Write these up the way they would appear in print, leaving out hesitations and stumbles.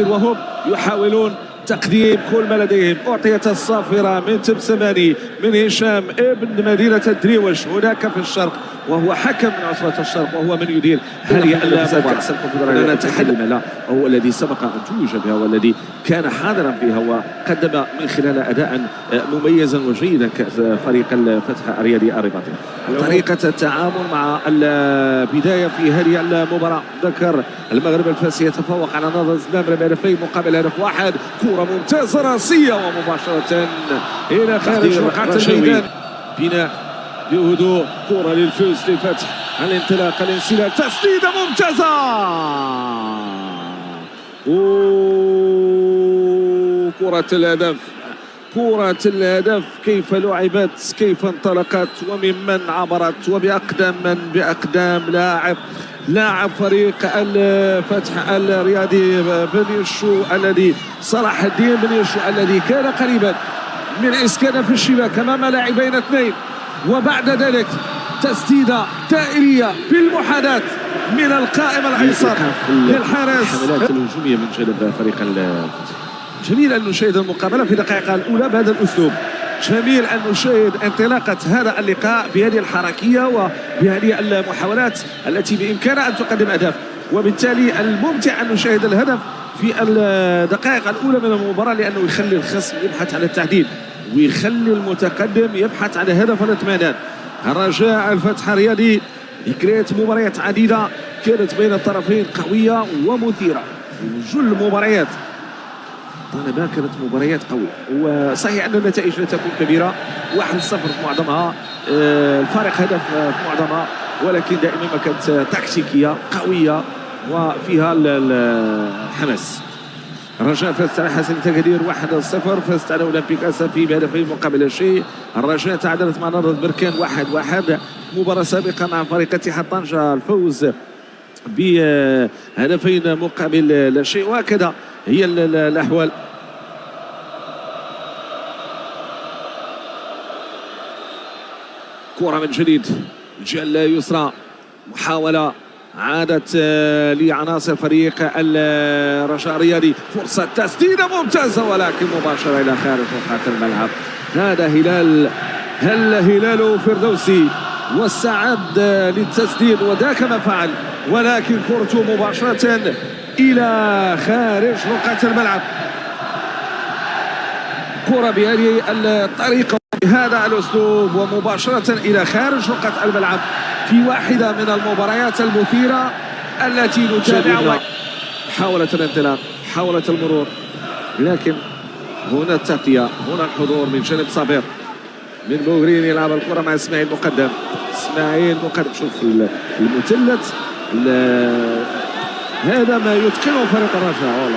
وهم يحاولون تقديم كل ما لديهم. أعطيت الصافرة من تبسماني من هشام ابن مدينة الدريوش هناك في الشرق، وهو حكم من عصبة الشرق وهو من يدير هذه المباراة. كأس الكونفدرالية نتحدث له، وهو الذي سبق أن توج بها والذي كان حاضرا فيها وقدم من خلالها أداء مميزا وجيدا فريق الفتح الرياضي الرباطي. طريقة التعامل مع البداية في هذه المباراة، ذكر المغرب الفاسي يتفوق على نهضة الإسلام بهدفين مقابل هدف واحد. كرة ممتازة راسية ومباشرة إلى خارج رقعة الميدان. بناء بهدوء، كرة للفوز للفتح، الانطلاق، الانسلال، تسديدة ممتازة. كرة الهدف، كرة الهدف، كيف لعبت، كيف انطلقت، وممن عبرت، وبأقدم من بأقدام لاعب فريق الفتح الرياضي بن يشو الذي صلاح الدين بن يشو الذي كان قريبا من إسكان في الشباك أمام لاعبين اثنين، وبعد ذلك تسديدة دائرية بالمحاذاة من القائم الأيسر للحارس. الحملات الهجومية من جانب فريق الفتح. جميل أن نشاهد المقابلة في الدقائق الأولى بهذا الأسلوب، جميل أن نشاهد انطلاقة هذا اللقاء بهذه الحركية وبهذه المحاولات التي بإمكانها أن تقدم أهداف، وبالتالي الممتع أن نشاهد الهدف في الدقائق الأولى من المباراة، لأنه يخلي الخصم يبحث عن التعديل ويخلي المتقدم يبحث عن هدف الاطمئنان. الرجاء الفتح الرياضي ذكريات مباريات عديدة كانت بين الطرفين قوية ومثيرة، وجل المباريات طالما كانت مباريات قوية، وصحيح أن النتائج لا تكون كبيرة، 1-0 في معظمها، الفارق هدف في معظمها، ولكن دائما ما كانت تكتيكية قوية وفيها الحماس. الرجاء فازت على حسن التقدير 1-0، فازت على أولمبيك أسفي بهدفين مقابل شيء. الرجاء تعادلت مع نهضة بركان 1-1. مباراة سابقة مع فريق اتحاد طنجة الفوز بهدفين مقابل لا شيء، وهكذا هي الأحوال. كرة من جديد جلة يسرى، محاولة عادت لعناصر فريق الرجاء الرياضي، فرصة تسديدة ممتازة ولكن مباشرة إلى خارج رقعة الملعب. هذا هلال فردوسي والسعد للتسديد وذاك ما فعل، ولكن كرته مباشرة إلى خارج رقعة الملعب. كرة بهذه الطريقة بهذا الأسلوب ومباشرة إلى خارج رقعة الملعب في واحدة من المباريات المثيرة التي نتابعها. حاولت الانطلاق، حاولت المرور، لكن هنا التغطية، هنا الحضور من جانب صابر من بوغرين. يلعب الكرة مع إسماعيل مقدم. شوف المثلث، هذا ما يتقنه فريق الرجاء.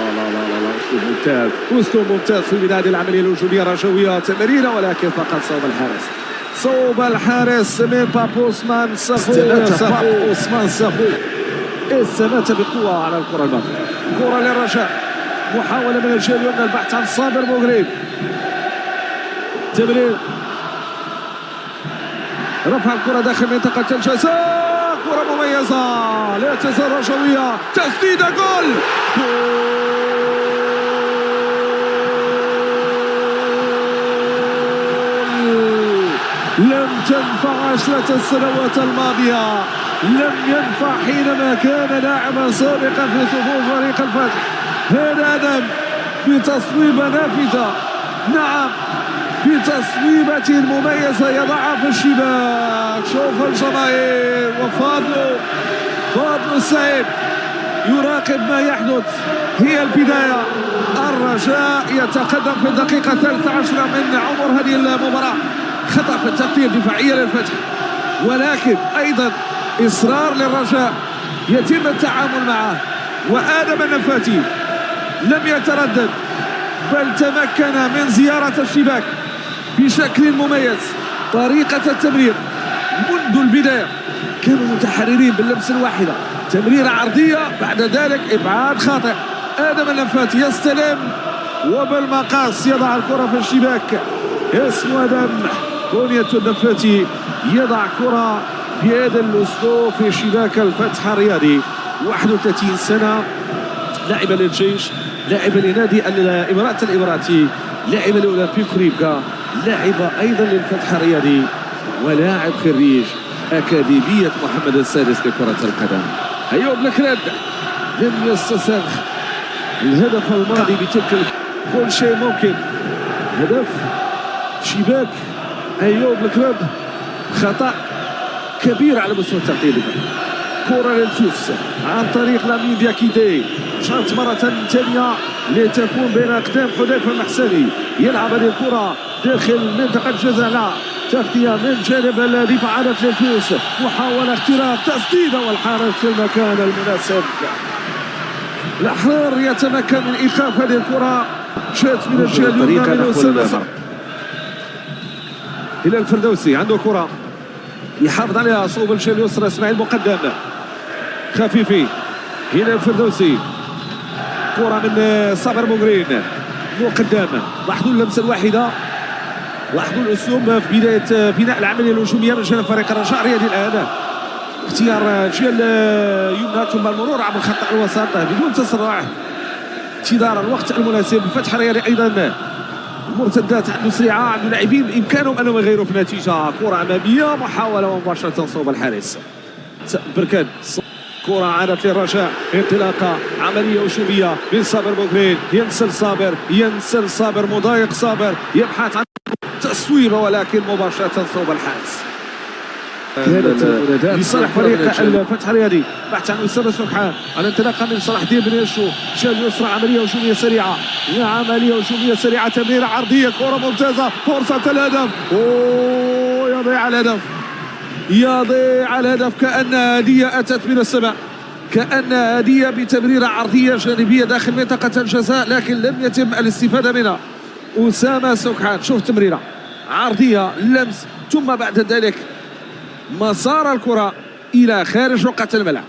لا اسلوب ممتاز في بداية العملية الهجومية الرجوية، تمريرة ولكن فقط صوب الحارس من بابو عثمان سافو. استمات بقوة على الكرة الباقية. كرة للرجاء، محاولة من الجهة اليمنى البحث عن صابر بوغرين. تمرير، رفع الكرة داخل منطقة الجزاء، كرة مميزة لاعتزال رجوية، تسديدة، جول. لم تنفع 10 السنوات الماضية، لم ينفع حينما كان لاعبا سابقا في صفوف فريق الفتح. هذا آدم بتصويبة نافذة، نعم بتصويبة مميزة يضعها في الشباك. شوف الجماهير وفاضل السعيد يراقب ما يحدث. هي البداية، الرجاء يتقدم في الدقيقة 13 من عمر هذه المباراة. خطأ في التغطية الدفاعية للفتح، ولكن أيضا إصرار للرجاء يتم التعامل معه، وآدم النفاتي لم يتردد بل تمكن من زيارة الشباك بشكل مميز. طريقة التمرير منذ البداية كانوا متحررين باللمس الواحدة، تمريرة عرضية بعد ذلك إبعاد خاطئ. آدم النفاتي يستلم وبالمقاس يضع الكرة في الشباك. اسم آدم بنية النفاتي يضع كرة بهذا الأسلوب في شباك الفتح الرياضي. 31 سنة، لاعب للجيش، لاعب لنادي الامارات الاماراتي، لاعب لاولمبيك ريبكا، لاعب ايضا للفتح الرياضي، ولاعب خريج اكاديميه محمد السادس لكره القدم. ايوب الكراد لم يستصغ الهدف الماضي بتلك كل شيء ممكن. هدف شباك ايوب الكراد، خطا كبير على مستوى التغطيه. كرة للفوس عن طريق لامين دياكيتي، شانت مرة ثانية لتكون بين أقدام حذيفة المحسني. يلعب هذه الكرة داخل منطقة الجزاء، لا تغطية من جانب الدفاع على للفوس، محاولة اختراق، تسديدة والحارس في المكان المناسب. الأحرار يتمكن من إيقاف هذه الكرة، جات من الجهة اليمنى من أسامة إلى الفردوسي، عنده كرة يحافظ عليها صوب الجهة اليسرى اسماعيل مقدم خفيفي هنا الفردوسي، كرة من صابر بوغرين مقدم. لاحظوا اللمسة الواحدة، لاحظوا الأسلوب في بداية بناء العملية الهجومية من جانب فريق الرجاء الرياضي. الآن اختيار الجهة اليمنى ثم المرور عبر خط الوسط بدون تسرع، انتظار الوقت المناسب. الفتح الرياضي أيضا المرتدات عنده سريعة، عنده لاعبين بإمكانهم أنهم يغيروا في النتيجة. كرة أمامية، محاولة مباشرة صوب الحارس بركان. كرة عادت للرجاء، انطلاقة عملية هجومية من صابر بوغرين، ينسل صابر مضايق صابر، يبحث عن تصويبة ولكن مباشرة صوب الحارس. لصالح فريق الفتح الرياضي، بحث عن أسامة سرحان، الانطلاقة من صلاح الدين بن يشو، شال يسرى، عملية هجومية سريعة، تمريرة عرضية، كرة ممتازة، فرصة الهدف، يضيع الهدف كأن هدية أتت من السماء، كأن هدية بتمريرة عرضية جانبية داخل منطقة الجزاء، لكن لم يتم الاستفادة منها. أسامة سرحان، شوف تمريرة عرضية، لمس، ثم بعد ذلك مسار الكرة إلى خارج رقعة الملعب،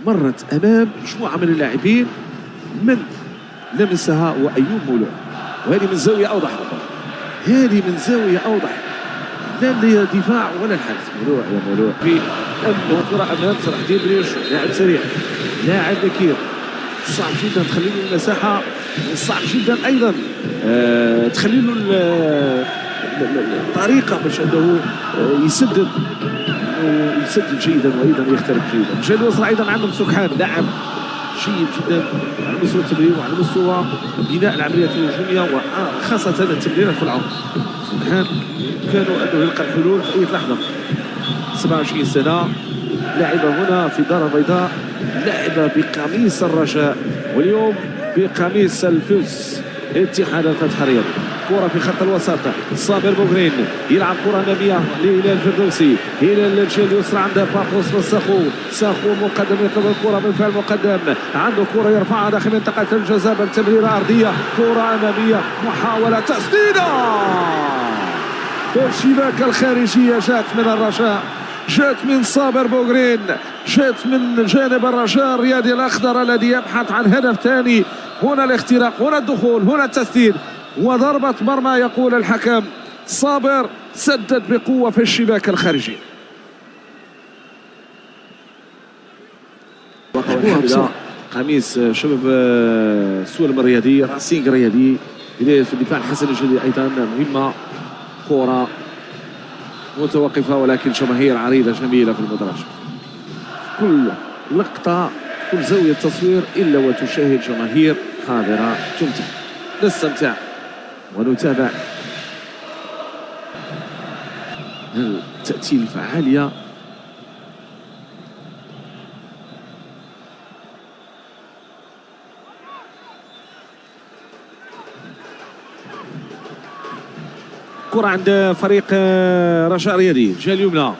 مرت أمام مجموعة من اللاعبين، من لمسها وأيوب مولود، وهذه من زاوية أوضح، لا الدفاع ولا الحارس. مولوع في الكرة أمام صلاح الدين بن يوسف، لاعب سريع، لاعب ذكي، صعب جدا تخلي له المساحة، صعب جدا أيضا تخلي له الطريقة باش أنه يسدد جيدا وأيضا يخترق جيدا. الجهة اليسرى أيضا عندهم سكحان، لاعب جيد جدا على مستوى التمرير وعلى مستوى بناء العمليات الهجومية وخاصة التمريرات في العمق. سبحان كانوا أنه يلقى الحلول في أي لحظة. 27 سنة، لاعبة هنا في الدار البيضاء، لاعبة بقميص الرجاء واليوم بقميص الفوز اتحاد الفتح الرياضي. كرة في خط الوسط، صابر بوغرين يلعب كرة أمامية لهلال الفردوسي، هلال الجهة اليسرى عند بابوس ساخو مقدم يطلب الكرة بالفعل مقدم، عنده كرة يرفعها داخل منطقة الجزاء بالتمريرة عرضية، كرة أمامية، محاولة تسديدة، الشباك الخارجية جات من الرجاء، جات من صابر بوغرين، جات من جانب الرجاء الرياضي الأخضر الذي يبحث عن هدف ثاني. هنا الاختراق، هنا الدخول، هنا التسديد وضربة مرمى. يقول الحكم صابر سدد بقوة في الشباك الخارجي. قميص شباب سولم الرياضي، راسينغ الرياضي، بداية في الدفاع الحسن الجديد أيضا مهمة. كرة متوقفة ولكن جماهير عريضة جميلة في المدرج، كل لقطة كل زاوية تصوير إلا وتشاهد جماهير حاضرة تمتع. نستمتع ونتابع تأتي الفعالية. كرة عند فريق رجاء رياضي، الجهة اليمنى،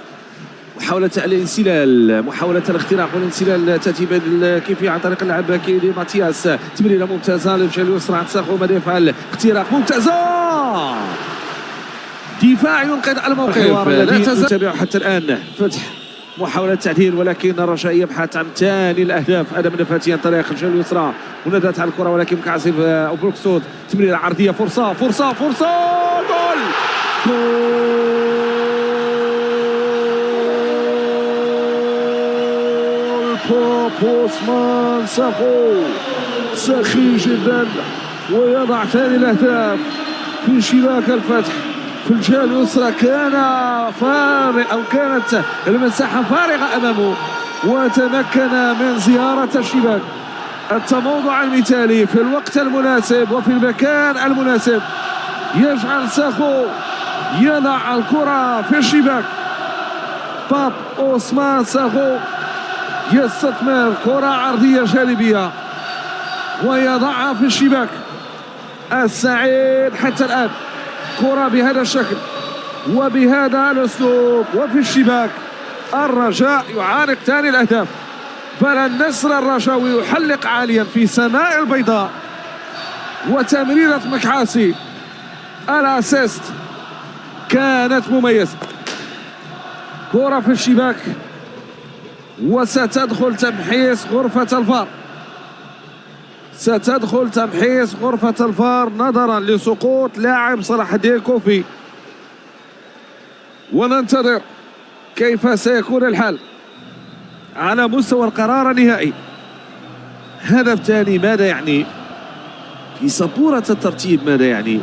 محاولة الانسلال، محاولة الاختراق والانسلال تأتي بالكيفية عن طريق اللاعب كيدي ماتياس، تمريرة ممتازة للجهة اليسرى عند ساخو، ماذا يفعل؟ اختراق ممتازة، دفاع ينقذ الموقف، لا تزال تتابع حتى الآن. فتح محاولة تعديل ولكن الرجاء يبحث عن ثاني الأهداف، هذا من فاتي عن طريق الجهة اليسرى، منادات على الكرة ولكن كعزف أو بروكسود، تمريرة عرضية، فرصة جول يطلب عثمان ساخو سخي جدا ويضع ثاني الاهداف في شباك الفتح في الجهه اليسرى. كان فارغ او كانت المساحه فارغه امامه وتمكن من زياره الشباك. التموضع المثالي في الوقت المناسب وفي المكان المناسب يجعل ساخو يضع الكره في الشباك. باب عثمان ساخو يستثمر كره عرضيه جانبيه ويضعها في الشباك. السعيد حتى الآن كرة بهذا الشكل وبهذا الأسلوب وفي الشباك. الرجاء يعانق ثاني الأهداف، بل النسر الرجاوي يحلق عاليا في سماء البيضاء. وتمريرة مكحاسي الأسيست كانت مميزة. كرة في الشباك وستدخل تمحيص غرفة الفار. ستدخل تمحيص غرفة الفار نظرا لسقوط لاعب صلاح الدين كوفي، وننتظر كيف سيكون الحال على مستوى القرار النهائي. هدف ثاني ماذا يعني؟ في سبورة الترتيب ماذا يعني؟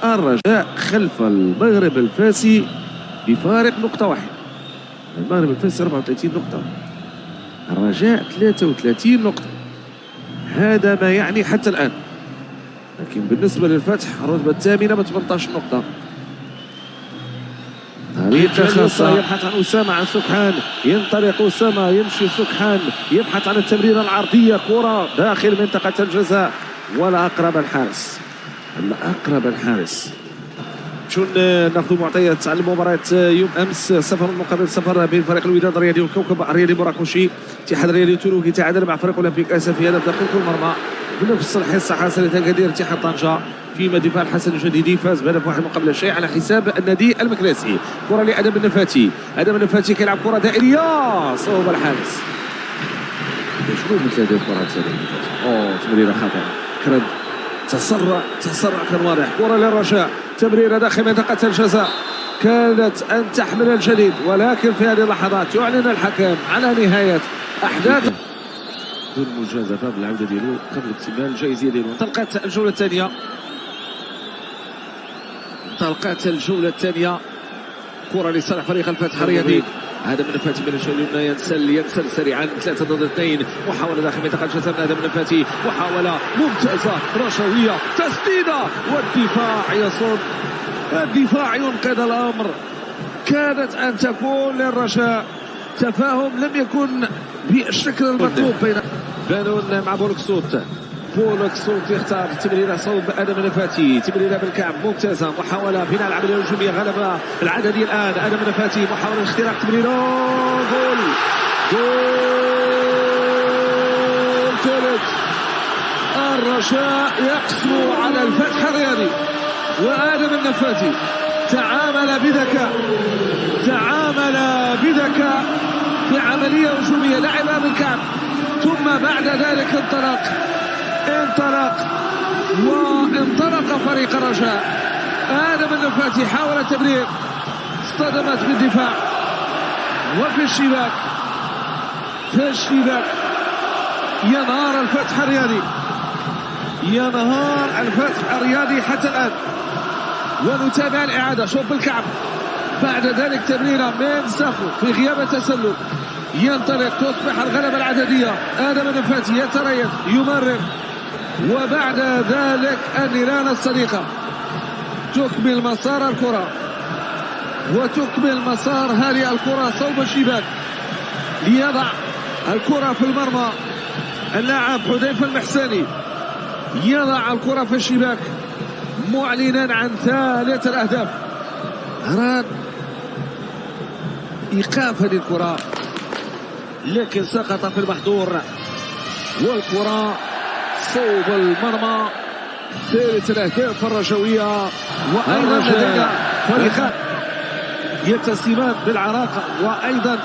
الرجاء خلف المغرب الفاسي بفارق نقطة واحد. المغرب الفاسي 34 نقطة، الرجاء 33 نقطة. هذا ما يعني حتى الآن. لكن بالنسبة للفتح الرتبة الثامنة ب 18 نقطة. طريقة خاصة يبحث عن أسامة عن سكحان، ينطلق أسامة يمشي سكحان يبحث عن التمريرة العرضية، كرة داخل منطقة الجزاء ولا أقرب الحارس. أقرب الحارس. شون ناخذ معطيات على المباراة يوم امس. سفر مقابل سفر بين فريق الوداد الرياضي والكوكب الرياضي مراكشي. اتحاد الرياضي تونوكي تعادل مع فريق اولمبيك اسا في هدف داخل كل مرمى بنفس الحصه حاصله تقدير اتحاد طنجه. فيما دفاع الحسن الجديدي فاز بهدف واحد مقابل شيء على حساب النادي المكناسي. كره لادم النفاتي، ادم النفاتي كيلعب كره دائريه صوب الحارس. شنو مثل هذه الكرات هذه؟ تمريره خاطئه. كرد تسرع كان واضح. كره للرجاء، تمريره داخل منطقه الجزاء كانت ان تحمل الجديد، ولكن في هذه اللحظات يعلن الحكم على نهايه احداث دون مجازفه بالعوده ديالو قبل اكتمال الجائزيه ديالو. انطلقت الجوله الثانيه، كره لصالح فريق الفتح الرياضي. هذا من الفاتي من الجهه اليمنى ينسل سريعا 3 ضد 2. محاوله داخل منطقه الجزاء من هذا من الفاتي، محاوله ممتازه رشويه، تسديده والدفاع يصد. الدفاع ينقذ الامر. كانت ان تكون للرجاء. تفاهم لم يكن بالشكل المطلوب بين بانون مع بولكسوت يختار تمريره صوب ادم النفاتي، تمريره بالكعب ممتازه، محاوله بناء العمليه الهجوميه غلبه العددي الان. ادم النفاتي محاوله اختراق تمريره، جول ثالث. الرجاء يقسو على الفتح الرياضي، وادم النفاتي تعامل بذكاء في عمليه هجوميه، لعبها بالكعب ثم بعد ذلك وانطلق فريق الرجاء. آدم النفاتي حاول التمرير، اصطدمت بالدفاع وفي الشباك. ينهار الفتح الرياضي حتى الآن. ونتابع الإعادة. شوف بالكعب، بعد ذلك تمريرة من سافو في غياب التسلل، ينطلق، تصبح الغلبة العددية. آدم النفاتي يتريث يمرر، وبعد ذلك النيران الصديقة تكمل مسار الكرة وتكمل مسار هذه الكرة صوب الشباك ليضع الكرة في المرمى. اللاعب حذيفة المحساني يضع الكرة في الشباك معلنا عن ثالث الأهداف. أراد إيقاف هذه الكرة لكن سقط في المحظور، والكرة صوب المرمى. ثالث الأهداف الرجوية. وأيضا لدينا فريقان يتسمان بالعراقة وأيضا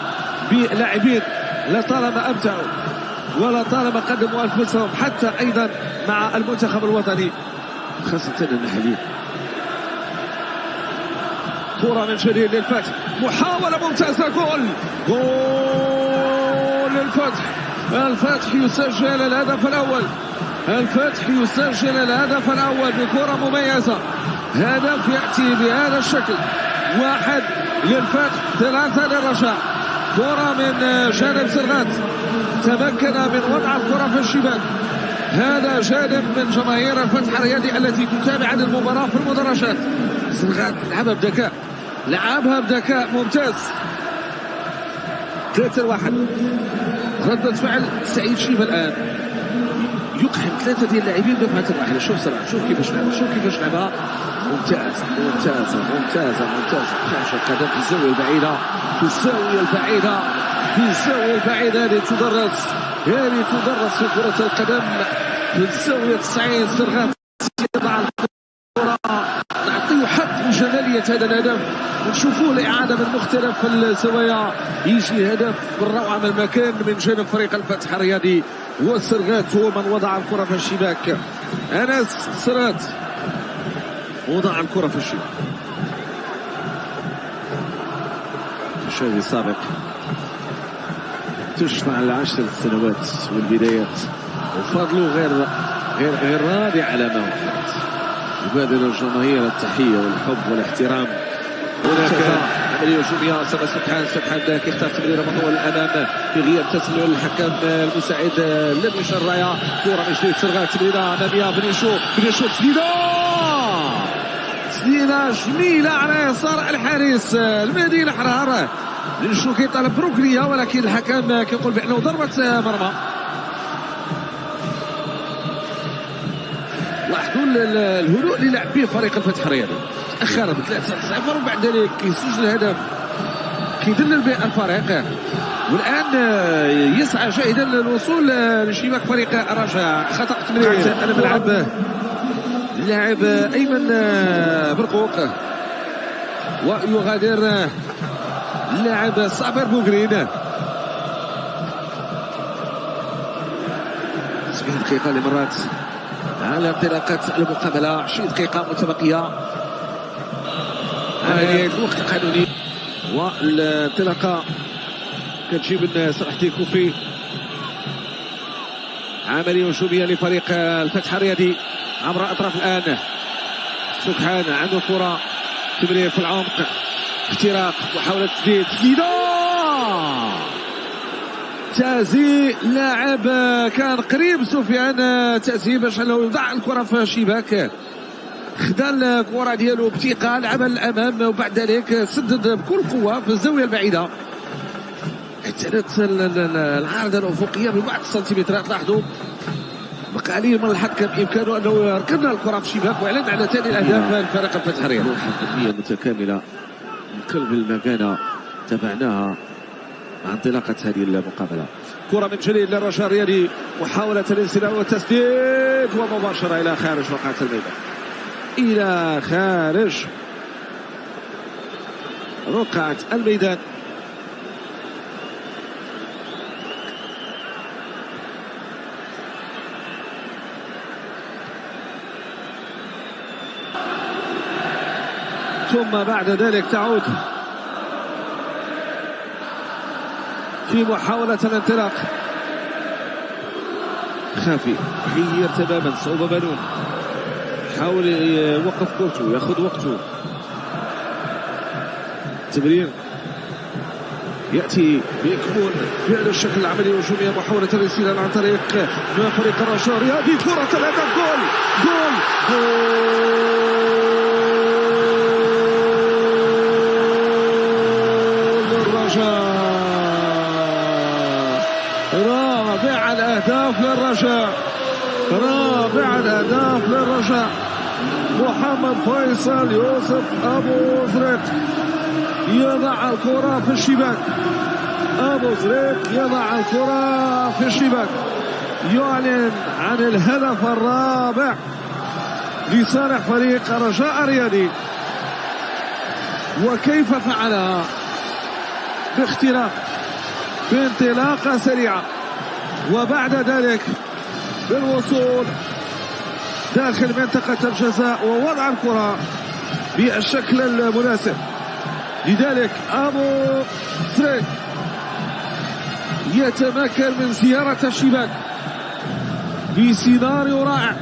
بلاعبين لطالما أمتعوا ولطالما قدموا أنفسهم حتى أيضا مع المنتخب الوطني خاصة المحلي. كرة من جديد للفتح، محاولة ممتازة، جول جول للفتح. الفتح يسجل الهدف الأول. الفتح يسجل الهدف الأول بكرة مميزة. هدف يأتي بهذا الشكل، 1 للفتح 3 للرجاء. كرة من جانب سرغات، تمكن من وضع الكرة في الشباك. هذا جانب من جماهير الفتح الرياضي التي تتابع المباراة في المدرجات. سرغات لعبها بذكاء، لعبها بذكاء ممتاز. 3-1. ردة فعل سعيد شيبة الآن، يقحم 3 ديال اللاعبين دفعة واحدة. شوف سرعة، شوف كيفاش لعبها، شوف كيفاش لعبها. ممتازة ممتازة ممتازة ممتازة. خارج القدم في الزاوية البعيدة، في الزاوية البعيدة، في الزاوية البعيدة. هذه تدرس، هذه تدرس في كرة القدم في الزاوية 90. سرغات يضع الكرة، نعطيه حق من جمالية هذا الهدف، ونشوفوه الإعادة من مختلف الزوايا. يجي الهدف بالروعة من المكان من جانب فريق الفتح الرياضي، وسرغات هو من وضع الكرة في الشباك. أنس سرغات وضع الكرة في الشباك. تشاوي سابق تشفع على 10 سنوات والبدايات، وفضله غير راضي على ما وقعت. يبادر الجماهير التحية والحب والاحترام. هناك عملية هجومية. سبحان ذاك يختار تمريرة مطولة الأمام في غياب تسلل الحكم المساعد لميش الراية. كرة من جديد سرغات، تمريرة أمامية. بنيشو تسديدة جميلة على يسار الحارس المهدي الحرار. بنيشو كيطالب بركنية، ولكن الحكم كيقول بأنه ضربة مرمى. لاحظوا الهدوء اللي لعب به فريق الفتح الرياضي. تأخر ب3-0 وبعد ذلك يسجل الهدف، كيدلل به الفريق، والآن يسعى جاهدا للوصول لشباك فريق الرجاء. خطأ تمرير أنا بلعب اللاعب أيمن برقوق، ويغادر اللاعب صابر بوغرين. 70 دقيقة لمرات على انطلاقة المقابلة. 20 دقيقة متبقية على الوقت القانوني، والانطلاقة كتجيب الناس. راح تيكوفي عملية هجومية لفريق الفتح الرياضي عبر أطراف الآن. سبحان عنده كرة، تمرير في العمق، اختراق، محاولة تسديد، تازي لاعب كان قريب سفيان تازي باش انه يضع الكره في الشباك. خدا الكره ديالو بثقه، لعبها للامام، وبعد ذلك سدد بكل قوه في الزاويه البعيده. اعتادت العارضه الافقيه ببعض السنتيمترات. لاحظوا بقى عليه من الحكم بامكانه انه يركن الكره في الشباك ويعلن على ثاني الاهداف لفريق الفتح الرياضي. حقيقيه متكامله من قلب المكانه تابعناها مع انطلاقة هذه المقابلة. كرة من جليل للرجاء الرياضي، محاولة الانسداد والتسديد، ومباشرة إلى خارج وقعة الميدان، إلى خارج رقعة الميدان. ثم بعد ذلك تعود في محاولة الانطلاق. خافي غير تماما، صعوبة بنون، حاول يوقف كورته، ياخذ وقته. تمرير يأتي بيكون بهذا الشكل العملية الهجومية. محاولة الانسداد عن طريق فريق الرجاء الرياضي. كرة الهدف، جول جول جول للرجاء. رابع الأهداف للرجاء، رابع الأهداف للرجاء. محمد فيصل يوسف أبو زريق يضع الكرة في الشباك. أبو زريق يضع الكرة في الشباك، يعلن عن الهدف الرابع لصالح فريق الرجاء الرياضي. وكيف فعلها؟ باختراق، بانطلاقة سريعة، وبعد ذلك بالوصول داخل منطقة الجزاء ووضع الكرة بالشكل المناسب. لذلك أبو زريق يتمكن من زيارة الشباك في سيناريو رائع.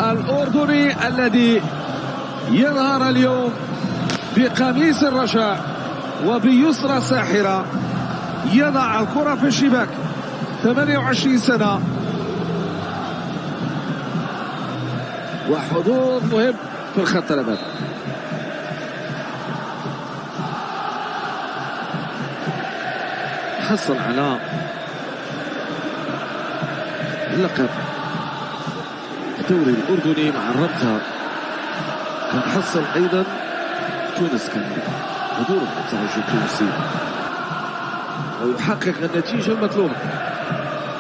الأردني الذي يظهر اليوم بقميص الرجاء وبيسرى ساحرة يضع الكرة في الشباك. 28 سنة وحضور مهم في الخط الأمامي. حصل على اللقب الدوري الأردني مع الرابطة، كان حصل أيضا تونس، كان حضور الترجي التونسي ويحقق النتيجة المطلوبة.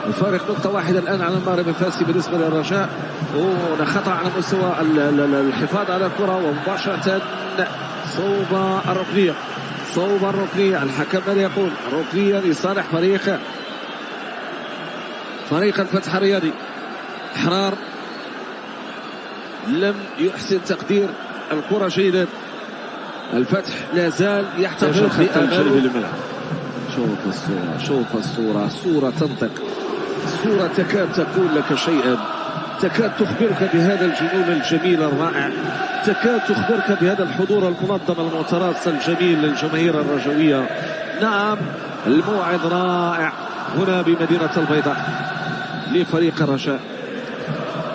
الفارق نقطة واحدة الآن على المغرب الفاسي بالنسبة للرجاء. هنا خطأ على مستوى الحفاظ على الكرة ومباشرة صوب الركنية. صوب الركنية، الحكم ماذا يقول؟ الركنية لصالح فريق الفتح الرياضي. حرار لم يحسن تقدير الكرة جيدا. الفتح لا زال يحتفظ بأمانه. شوف الصورة تنطق. الصورة تكاد تقول لك شيئا، تكاد تخبرك بهذا الجنون الجميل الرائع، تكاد تخبرك بهذا الحضور المنظم المتراص الجميل للجماهير الرجوية. نعم، الموعد رائع هنا بمدينة البيضاء لفريق الرجاء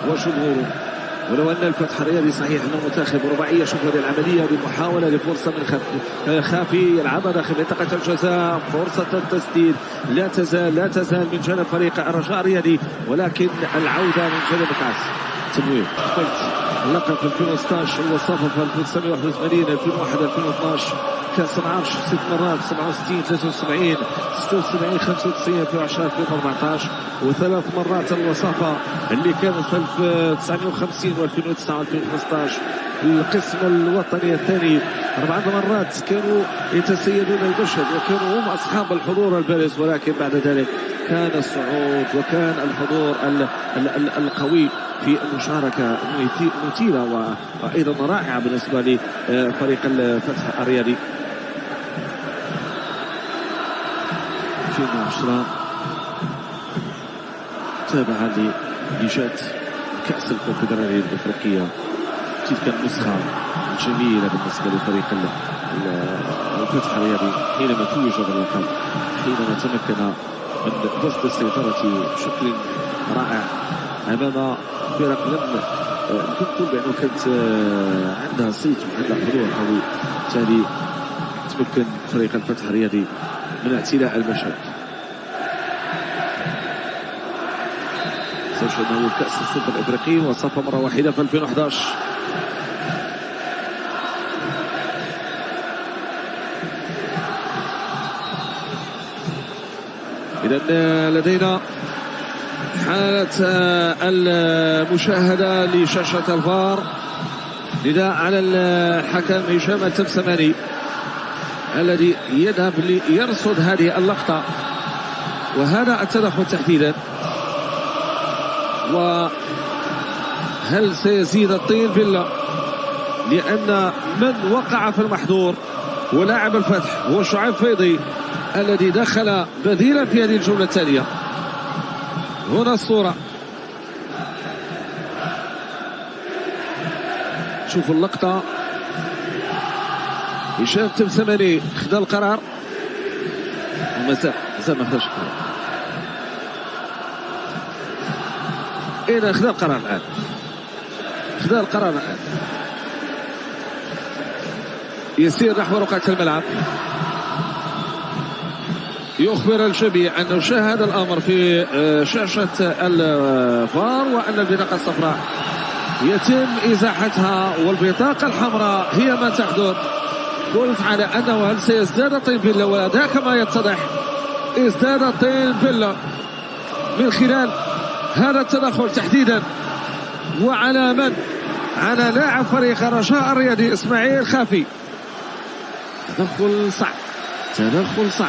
وجمهوره. ولو أن الفتح الرياضي صحيح أنه متاخذ رباعية، شوف هذه العملية بمحاولة لفرصة من خافي يلعبها داخل منطقة الجزاء، فرصة التسديد لا تزال من جانب فريق الرجاء الرياضي، ولكن العودة من جانب كاس تمويل. اللقب في 2016 والصفا في 1981 2001 2012 كاس العرش 6 مرات، 67 73 76 95 2010 2014 وثلاث مرات الوصافة اللي كانت في 1950 و2009 و2015. القسم الوطني الثاني 4 مرات كانوا يتسيدون المشهد وكانوا هم أصحاب الحضور البارز، ولكن بعد ذلك كان الصعود وكان الحضور القوي في المشاركة مثيرة وأيضا رائعة بالنسبة لفريق الفتح الرياضي. 2010 تابعا لإيجاد كأس الكونفدرالية الأفريقية، تلك النسخة جميلة بالنسبة لفريق الفتح الرياضي حينما توج باللقب، حينما تمكن من بسط السيطرة بشكل رائع أمام فرق لم تقول بأنه كانت عندها صيت وعندها حضور قوي. بالتالي تمكن فريق الفتح الرياضي من اعتلاء المشهد. سجل أول كأس السوبر الإفريقي وصف مرة واحدة في 2011. إذا لدينا حالة المشاهدة لشاشة الفار. نداء على الحكم هشام التبسماني الذي يذهب ليرصد هذه اللقطة وهذا التدخل تحديدا. وهل سيزيد الطين فيلا؟ لأن من وقع في المحظور ولاعب الفتح هو شعيب فيضي الذي دخل بديلا في هذه الجولة التالية. هنا الصورة، شوفوا اللقطة. هشام التبسماني خذ القرار ومازال ما خذش القرار. إذا خذ القرار الآن، خذ القرار الآن، يسير نحو رقعة الملعب، يخبر الجميع أنه شاهد الأمر في شاشة الفار وأن البطاقة الصفراء يتم إزاحتها والبطاقة الحمراء هي ما تحدث. قلت على أنه هل سيزداد طين فيلا، وذاك ما يتضح، ازداد طين فيلا من خلال هذا التدخل تحديدا. وعلى من؟ على لاعب فريق الرجاء الرياضي إسماعيل خافي. تدخل صعب، تدخل صعب.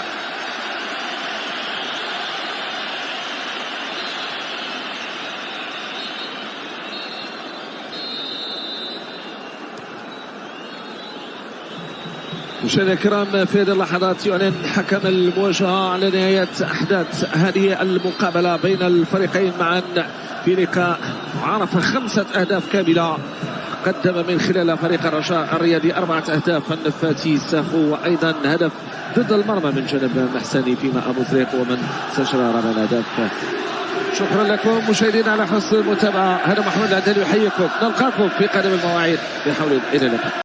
مشاهدينا الكرام، في هذه اللحظات يعلن حكم المواجهة على نهاية أحداث هذه المقابلة بين الفريقين معا في لقاء عرف 5 أهداف كاملة. قدم من خلال فريق الرجاء الرياضي 4 أهداف النفاتي ساخو، وأيضا هدف ضد المرمى من جانب محسني، فيما أبو زريق ومن سجل رابع الأهداف. شكرا لكم مشاهدينا على حسن المتابعة. هذا محمود العدلي يحييكم، نلقاكم في قادم المواعيد بحول إلى اللقاء.